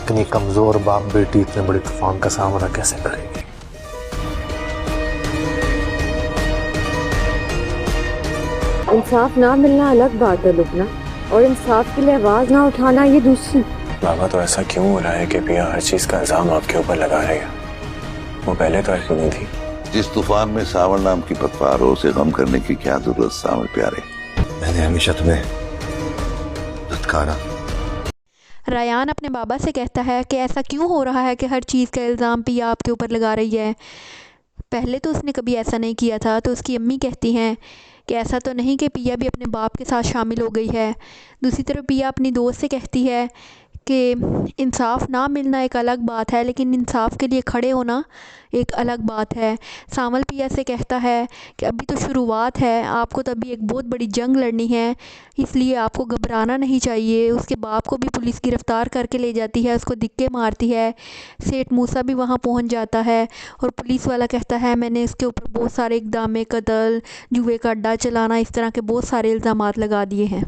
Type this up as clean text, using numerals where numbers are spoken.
इतनी कमज़ोर बाप बेटी इतने बड़े तूफान का सामना कैसे करेगी? इंसाफ ना मिलना अलग बात है लुबना, और इंसाफ के लिए आवाज ना उठाना ये दूसरी। बाबा तो ऐसा क्यों हो रहा है कि पिया हर चीज का इल्जाम आपके ऊपर लगा रही है? वो पहले तो ऐसी नहीं थी। जिस तूफान में सावन नाम की पतवार हो, उसे गम करने की क्या जरूरत सावन प्यारे। मैंने हमेशा तुम्हें लटकाना। रायान अपने बाबा से कहता है कि ऐसा क्यों हो रहा है कि हर चीज़ का इल्ज़ाम पिया आपके ऊपर लगा रही है। पहले तो उसने कभी ऐसा नहीं किया था। तो उसकी अम्मी कहती हैं कि ऐसा तो नहीं कि पिया भी अपने बाप के साथ शामिल हो गई है। दूसरी तरफ पिया अपनी दोस्त से कहती है कि इंसाफ ना मिलना एक अलग बात है, लेकिन इंसाफ के लिए खड़े होना एक अलग बात है। सामल पिया से कहता है कि अभी तो शुरुआत है, आपको तो अभी एक बहुत बड़ी जंग लड़नी है, इसलिए आपको घबराना नहीं चाहिए। उसके बाप को भी पुलिस गिरफ़्तार करके ले जाती है, उसको धिक्के मारती है। सेठ मूसा भी वहाँ पहुँच जाता है और पुलिस वाला कहता है मैंने इसके ऊपर बहुत सारे इक़दाम कत्ल, जुए का अड्डा चलाना, इस तरह के बहुत सारे इल्ज़ामात लगा दिए हैं।